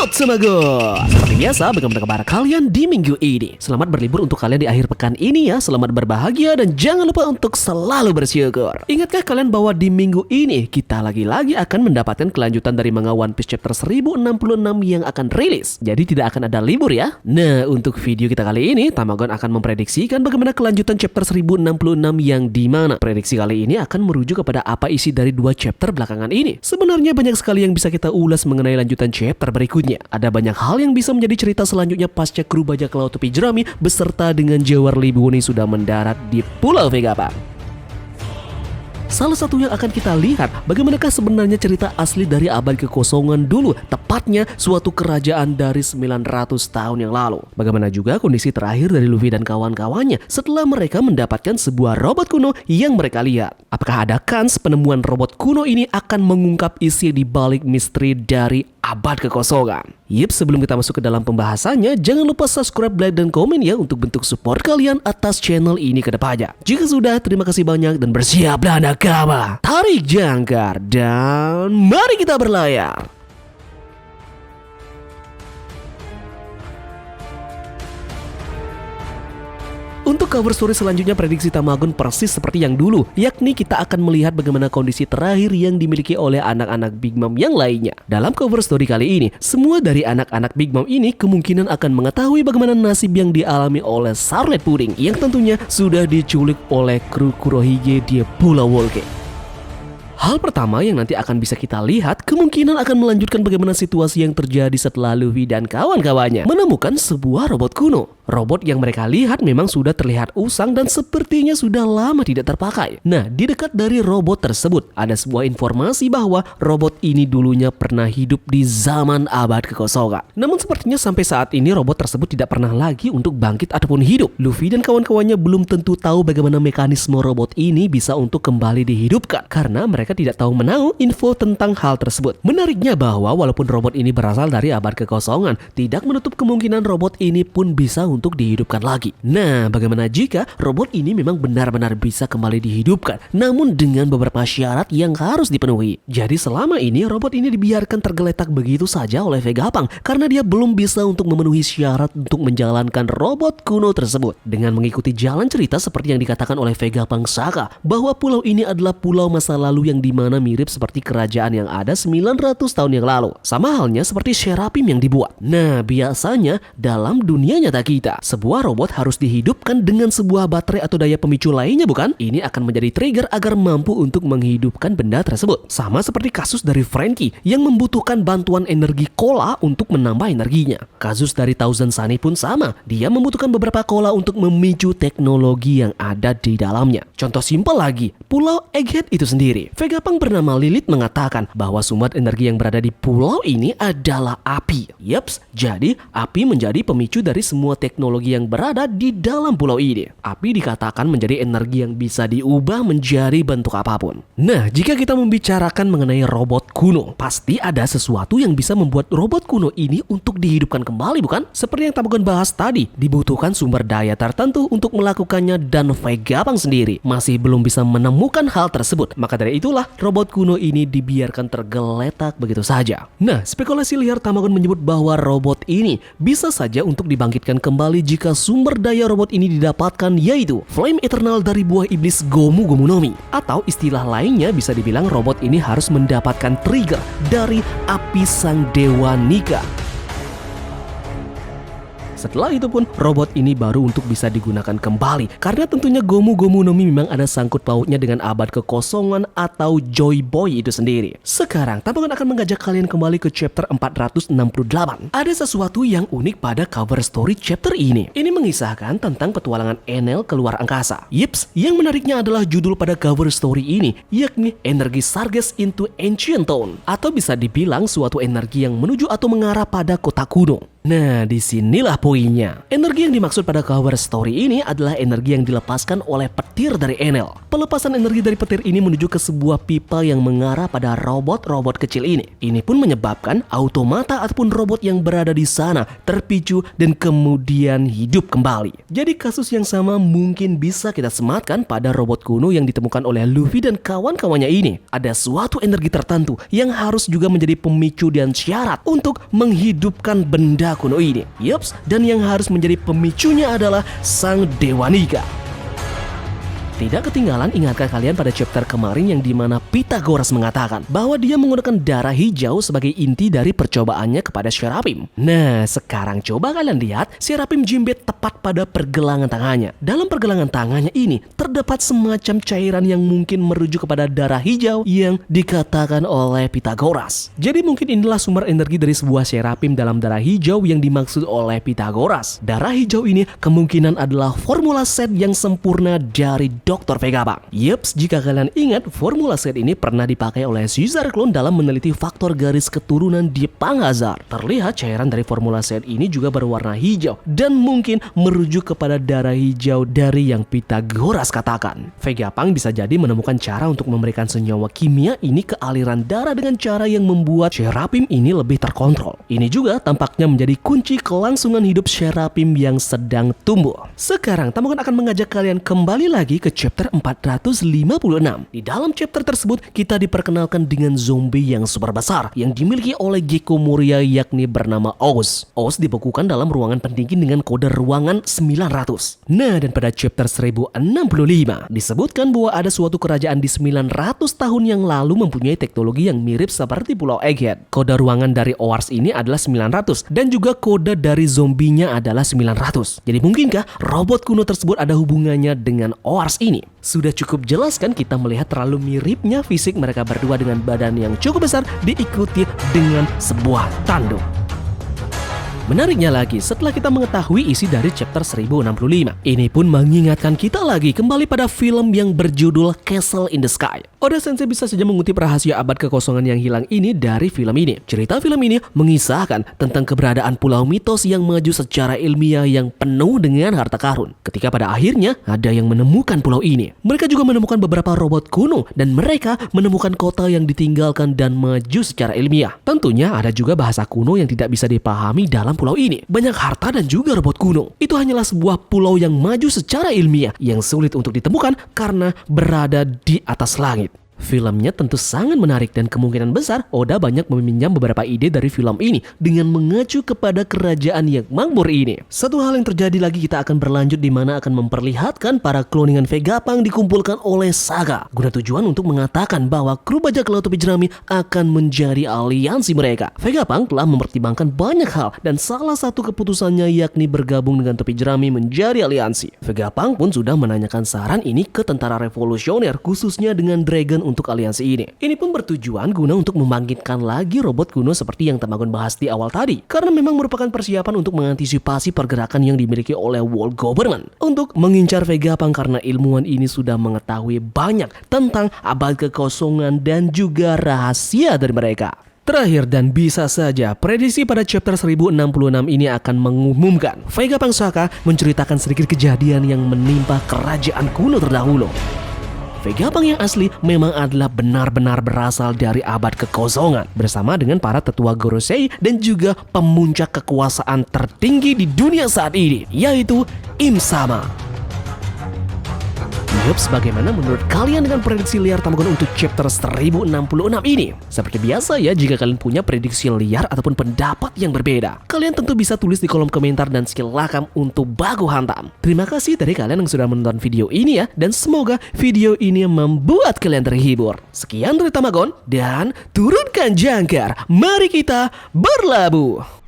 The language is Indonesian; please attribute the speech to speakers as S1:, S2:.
S1: Yut Semago. Seperti biasa, bagaimana kabar kalian di minggu ini? Selamat berlibur untuk kalian di akhir pekan ini ya. Selamat berbahagia dan jangan lupa untuk selalu bersyukur. Ingatkah kalian bahwa di minggu ini kita lagi-lagi akan mendapatkan kelanjutan dari manga One Piece chapter 1066 yang akan rilis. Jadi tidak akan ada libur ya. Nah, untuk video kita kali ini, Tamagon akan memprediksikan bagaimana kelanjutan chapter 1066 yang dimana prediksi kali ini akan merujuk kepada apa isi dari dua chapter belakangan ini. Sebenarnya banyak sekali yang bisa kita ulas mengenai lanjutan chapter berikutnya. Ada banyak hal yang bisa menjadi cerita selanjutnya pasca kru bajak laut topi jerami beserta dengan Jawar Libuni sudah mendarat di Pulau Vegapunk. Salah satu yang akan kita lihat bagaimanakah sebenarnya cerita asli dari abad kekosongan dulu, tepatnya suatu kerajaan dari 900 tahun yang lalu. Bagaimana juga kondisi terakhir dari Luffy dan kawan-kawannya setelah mereka mendapatkan sebuah robot kuno yang mereka lihat. Apakah ada kans penemuan robot kuno ini akan mengungkap isi di balik misteri dari abad kekosongan? Yip, sebelum kita masuk ke dalam pembahasannya, jangan lupa subscribe, like, dan komen ya untuk bentuk support kalian atas channel ini ke depannya. Jika sudah, terima kasih banyak dan bersiaplah nakama. Tarik jangkar dan mari kita berlayar. Untuk cover story selanjutnya prediksi Tamagon persis seperti yang dulu, yakni kita akan melihat bagaimana kondisi terakhir yang dimiliki oleh anak-anak Big Mom yang lainnya. Dalam cover story kali ini, semua dari anak-anak Big Mom ini kemungkinan akan mengetahui bagaimana nasib yang dialami oleh Starlight Pudding yang tentunya sudah diculik oleh kru Kurohige di Pulau Wolke. Hal pertama yang nanti akan bisa kita lihat kemungkinan akan melanjutkan bagaimana situasi yang terjadi setelah Luffy dan kawan-kawannya menemukan sebuah robot kuno. Robot yang mereka lihat memang sudah terlihat usang dan sepertinya sudah lama tidak terpakai. Nah, di dekat dari robot tersebut ada sebuah informasi bahwa robot ini dulunya pernah hidup di zaman abad kekosongan. Namun sepertinya sampai saat ini robot tersebut tidak pernah lagi untuk bangkit ataupun hidup. Luffy dan kawan-kawannya belum tentu tahu bagaimana mekanisme robot ini bisa untuk kembali dihidupkan karena mereka tidak tahu menahu info tentang hal tersebut. Menariknya bahwa walaupun robot ini berasal dari abad kekosongan, tidak menutup kemungkinan robot ini pun bisa untuk dihidupkan lagi. Nah, bagaimana jika robot ini memang benar-benar bisa kembali dihidupkan, namun dengan beberapa syarat yang harus dipenuhi. Jadi selama ini robot ini dibiarkan tergeletak begitu saja oleh Vegapunk karena dia belum bisa untuk memenuhi syarat untuk menjalankan robot kuno tersebut. Dengan mengikuti jalan cerita seperti yang dikatakan oleh Vegapunk Saka, bahwa pulau ini adalah pulau masa lalu yang dimana mirip seperti kerajaan yang ada 900 tahun yang lalu. Sama halnya seperti Serapim yang dibuat. Nah, biasanya dalam dunia nyata kita, sebuah robot harus dihidupkan dengan sebuah baterai atau daya pemicu lainnya, bukan? Ini akan menjadi trigger agar mampu untuk menghidupkan benda tersebut. Sama seperti kasus dari Franky yang membutuhkan bantuan energi cola untuk menambah energinya. Kasus dari Thousand Sunny pun sama. Dia membutuhkan beberapa cola untuk memicu teknologi yang ada di dalamnya. Contoh simpel lagi, Pulau Egghead itu sendiri. Vegapunk bernama Lilith mengatakan bahwa sumber energi yang berada di pulau ini adalah api. Yaps, jadi api menjadi pemicu dari semua teknologi yang berada di dalam pulau ini. Api dikatakan menjadi energi yang bisa diubah menjadi bentuk apapun. Nah, jika kita membicarakan mengenai robot kuno, pasti ada sesuatu yang bisa membuat robot kuno ini untuk dihidupkan kembali, bukan? Seperti yang Tamagon bahas tadi, dibutuhkan sumber daya tertentu untuk melakukannya dan Vegapunk sendiri masih belum bisa menemukan hal tersebut. Maka dari itulah robot kuno ini dibiarkan tergeletak begitu saja. Nah, spekulasi liar Tamagon menyebut bahwa robot ini bisa saja untuk dibangkitkan kembali jika sumber daya robot ini didapatkan, yaitu Flame Eternal dari buah iblis Gomu Gomu no Mi. Atau istilah lainnya bisa dibilang robot ini harus mendapatkan trigger dari api sang dewa Nika. Setelah itu pun robot ini baru untuk bisa digunakan kembali karena tentunya Gomu Gomu no Mi memang ada sangkut pautnya dengan abad kekosongan atau Joy Boy itu sendiri. Sekarang Tamagon akan mengajak kalian kembali ke chapter 468. Ada sesuatu yang unik pada cover story chapter ini. Ini mengisahkan tentang petualangan Enel keluar angkasa. Yips, yang menariknya adalah judul pada cover story ini, yakni Energi Sarges into Ancient Town, atau bisa dibilang suatu energi yang menuju atau mengarah pada kota kuno. Nah, disinilah poinnya. Energi yang dimaksud pada cover story ini adalah energi yang dilepaskan oleh petir dari Enel. Pelepasan energi dari petir ini menuju ke sebuah pipa yang mengarah pada robot-robot kecil ini. Ini pun menyebabkan automata ataupun robot yang berada di sana terpicu dan kemudian hidup kembali. Jadi kasus yang sama mungkin bisa kita sematkan pada robot kuno yang ditemukan oleh Luffy dan kawan-kawannya ini. Ada suatu energi tertentu yang harus juga menjadi pemicu dan syarat untuk menghidupkan benda kuno ini. Yups, dan yang harus menjadi pemicunya adalah sang Dewa Niga. Tidak ketinggalan, ingatkah kalian pada chapter kemarin yang dimana Pythagoras mengatakan bahwa dia menggunakan darah hijau sebagai inti dari percobaannya kepada Seraphim. Nah, sekarang coba kalian lihat Seraphim jimbit tepat pada pergelangan tangannya. Dalam pergelangan tangannya ini terdapat semacam cairan yang mungkin merujuk kepada darah hijau yang dikatakan oleh Pythagoras. Jadi mungkin inilah sumber energi dari sebuah Seraphim dalam darah hijau yang dimaksud oleh Pythagoras. Darah hijau ini kemungkinan adalah formula set yang sempurna dari Dr. Vegapunk. Yups, jika kalian ingat, formula set ini pernah dipakai oleh Caesar Clone dalam meneliti faktor garis keturunan di Panghazard. Terlihat cairan dari formula set ini juga berwarna hijau dan mungkin merujuk kepada darah hijau dari yang Pythagoras katakan. Vegapunk bisa jadi menemukan cara untuk memberikan senyawa kimia ini ke aliran darah dengan cara yang membuat Seraphim ini lebih terkontrol. Ini juga tampaknya menjadi kunci kelangsungan hidup Seraphim yang sedang tumbuh. Sekarang Tamagon akan mengajak kalian kembali lagi ke chapter 456. Di dalam chapter tersebut kita diperkenalkan dengan zombie yang super besar yang dimiliki oleh Gekko Moria yakni bernama Oz. Oz dibekukan dalam ruangan pendingin dengan kode ruangan 900. Nah, dan pada chapter 1065 disebutkan bahwa ada suatu kerajaan di 900 tahun yang lalu mempunyai teknologi yang mirip seperti Pulau Egghead. Kode ruangan dari Oars ini adalah 900 dan juga kode dari zombinya adalah 900. Jadi mungkinkah robot kuno tersebut ada hubungannya dengan Oars ini? Sudah cukup jelas kan kita melihat terlalu miripnya fisik mereka berdua dengan badan yang cukup besar diikuti dengan sebuah tanduk. Menariknya lagi, setelah kita mengetahui isi dari chapter 1065, ini pun mengingatkan kita lagi kembali pada film yang berjudul Castle in the Sky. Oda Sensei bisa saja mengutip rahasia abad kekosongan yang hilang ini dari film ini. Cerita film ini mengisahkan tentang keberadaan pulau mitos yang maju secara ilmiah yang penuh dengan harta karun. Ketika pada akhirnya ada yang menemukan pulau ini, mereka juga menemukan beberapa robot kuno dan mereka menemukan kota yang ditinggalkan dan maju secara ilmiah. Tentunya ada juga bahasa kuno yang tidak bisa dipahami dalam pulau ini. Banyak harta dan juga robot kuno. Itu hanyalah sebuah pulau yang maju secara ilmiah yang sulit untuk ditemukan karena berada di atas langit. Filmnya tentu sangat menarik dan kemungkinan besar Oda banyak meminjam beberapa ide dari film ini dengan mengacu kepada kerajaan yang makmur ini. Satu hal yang terjadi lagi, kita akan berlanjut di mana akan memperlihatkan para kloningan Vegapunk dikumpulkan oleh Saga guna tujuan untuk mengatakan bahwa kru bajak laut topi jerami akan menjadi aliansi mereka. Vegapunk telah mempertimbangkan banyak hal dan salah satu keputusannya yakni bergabung dengan topi jerami menjadi aliansi. Vegapunk pun sudah menanyakan saran ini ke tentara revolusioner khususnya dengan Dragon untuk aliansi ini. Ini pun bertujuan guna untuk membangkitkan lagi robot kuno seperti yang Tamagon bahas di awal tadi, karena memang merupakan persiapan untuk mengantisipasi pergerakan yang dimiliki oleh World Government untuk mengincar Vegapunk karena ilmuwan ini sudah mengetahui banyak tentang abad kekosongan dan juga rahasia dari mereka. Terakhir dan bisa saja prediksi pada chapter 1066 ini akan mengumumkan Vegapunk Saga menceritakan sedikit kejadian yang menimpa kerajaan kuno terdahulu. Vegapunk yang asli memang adalah benar-benar berasal dari abad kekosongan bersama dengan para tetua Gorosei dan juga pemuncak kekuasaan tertinggi di dunia saat ini, yaitu Im Sama. Yups, bagaimana menurut kalian dengan prediksi liar Tamagon untuk chapter 1066 ini? Seperti biasa ya, jika kalian punya prediksi liar ataupun pendapat yang berbeda, kalian tentu bisa tulis di kolom komentar dan silakan untuk baku hantam. Terima kasih dari kalian yang sudah menonton video ini ya, dan semoga video ini membuat kalian terhibur. Sekian dari Tamagon dan turunkan jangkar, mari kita berlabuh.